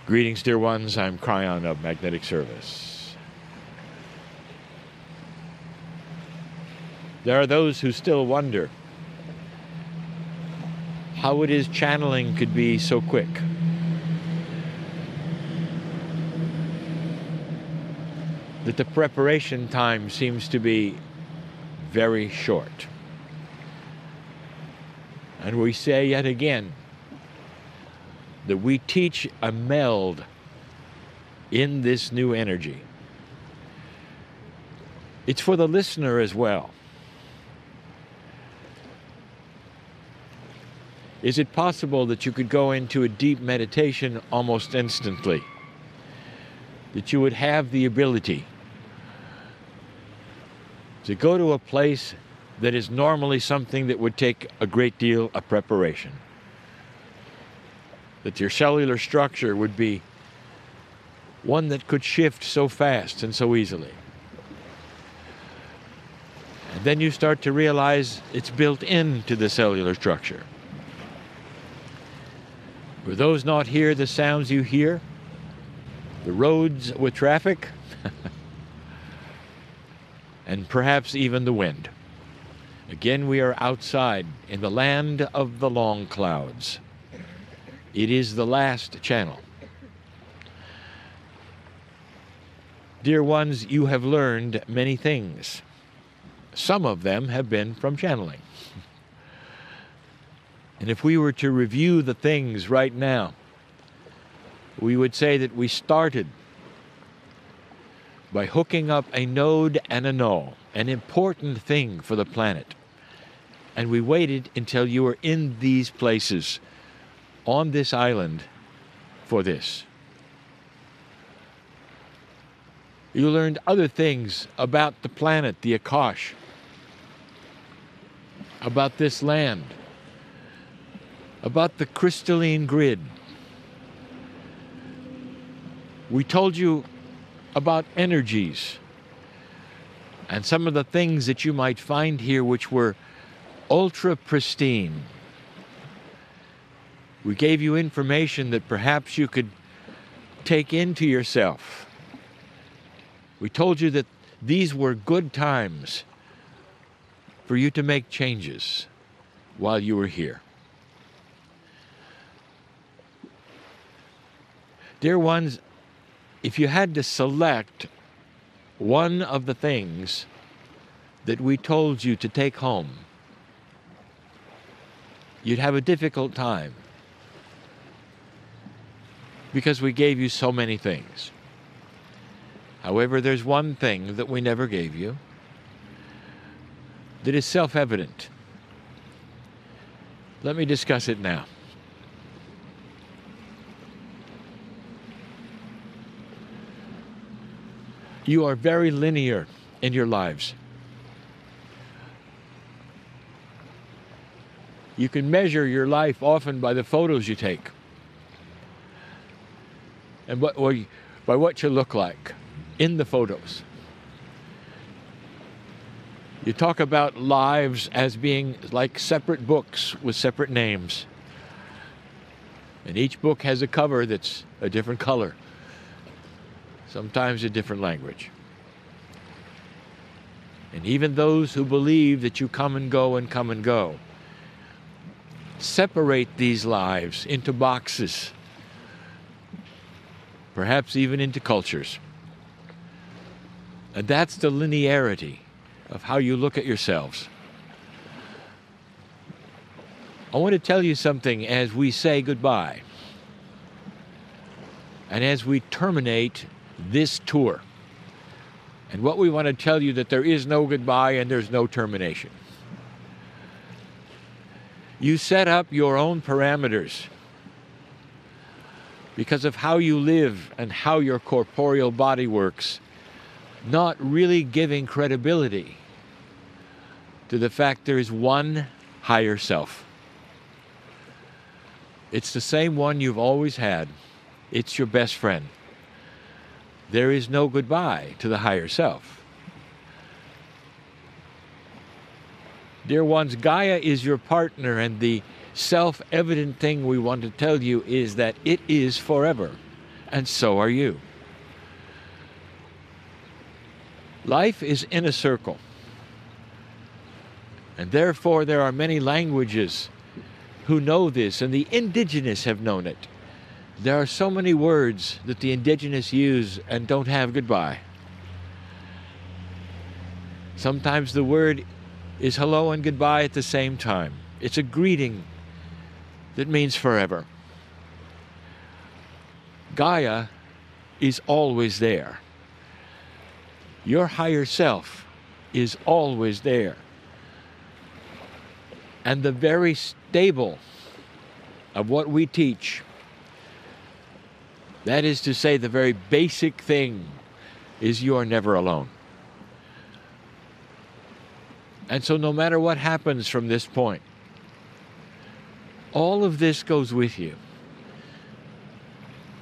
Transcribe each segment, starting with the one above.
Greetings, dear ones. I'm Kryon of Magnetic Service. There are those who still wonder how it is channeling could be so quick. That the preparation time seems to be very short. And we say yet again that we teach a meld in this new energy. It's for the listener as well. Is it possible that you could go into a deep meditation almost instantly? That you would have the ability to go to a place that is normally something that would take a great deal of preparation? That your cellular structure would be one that could shift so fast and so easily. And then you start to realize it's built into the cellular structure. For those not here, the sounds you hear, the roads with traffic, and perhaps even the wind. Again, we are outside in the land of the long clouds. It is the last channel. Dear ones, you have learned many things. Some of them have been from channeling. And if we were to review the things right now, we would say that we started by hooking up a node and a null, an important thing for the planet. And we waited until you were in these places, on this island, for this. You learned other things about the planet, the Akash, about this land, about the crystalline grid. We told you about energies and some of the things that you might find here which were ultra pristine. We gave you information that perhaps you could take into yourself. We told you that these were good times for you to make changes while you were here. Dear ones, if you had to select one of the things that we told you to take home, you'd have a difficult time, because we gave you so many things. However, there's one thing that we never gave you that is self-evident. Let me discuss it now. You are very linear in your lives. You can measure your life often by the photos you take and by what you look like in the photos. You talk about lives as being like separate books with separate names. And each book has a cover that's a different color, sometimes a different language. And even those who believe that you come and go, separate these lives into boxes, perhaps even into cultures. And that's the linearity of how you look at yourselves. I want to tell you something as we say goodbye and as we terminate this tour. And what we want to tell you, that there is no goodbye and there's no termination. You set up your own parameters because of how you live and how your corporeal body works, not really giving credibility to the fact there is one higher self. It's the same one you've always had. It's your best friend. There is no goodbye to the higher self. Dear ones, Gaia is your partner, and the self-evident thing we want to tell you is that it is forever. and so are you. Life is in a circle, and therefore there are many languages who know this, and the indigenous have known it. There are so many words that the indigenous use and don't have goodbye. Sometimes the word is hello and goodbye at the same time. It's a greeting that means forever. Gaia is always there. Your higher self is always there. And the very stable of what we teach, that is to say, the very basic thing, is you are never alone. And so no matter what happens from this point, all of this goes with you.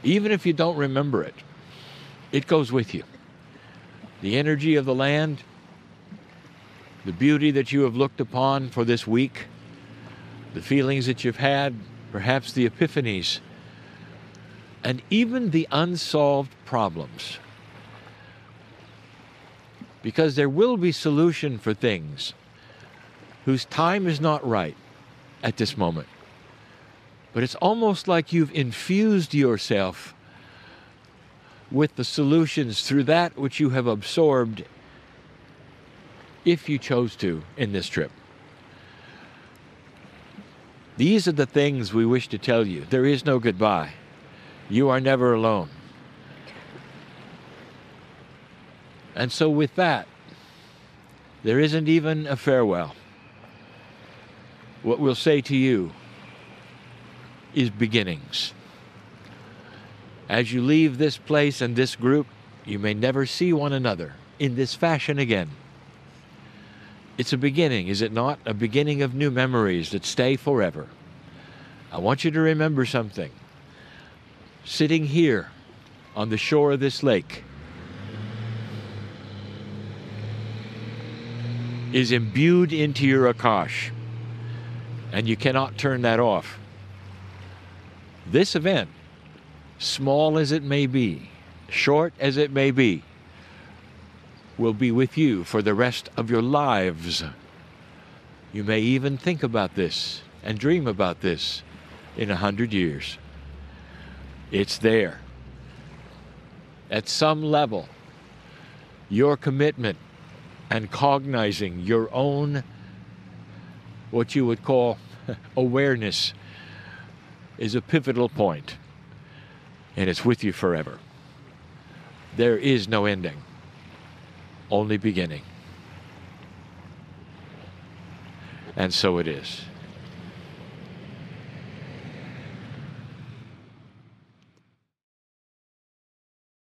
Even if you don't remember it, it goes with you. The energy of the land, the beauty that you have looked upon for this week, the feelings that you've had, perhaps the epiphanies, and even the unsolved problems. Because there will be solution for things whose time is not right at this moment. But it's almost like you've infused yourself with the solutions through that which you have absorbed, if you chose to, in this trip. These are the things we wish to tell you. There is no goodbye. You are never alone. And so with that, there isn't even a farewell. What we'll say to you is beginnings. As you leave this place and this group, you may never see one another in this fashion again. It's a beginning, is it not? A beginning of new memories that stay forever. I want you to remember something. Sitting here on the shore of this lake is imbued into your Akash, and you cannot turn that off. This event, small as it may be, short as it may be, will be with you for the rest of your lives. You may even think about this and dream about this in 100 years. It's there. At some level, your commitment and cognizing your own, what you would call awareness, is a pivotal point, and it's with you forever. There is no ending, only beginning. And so it is.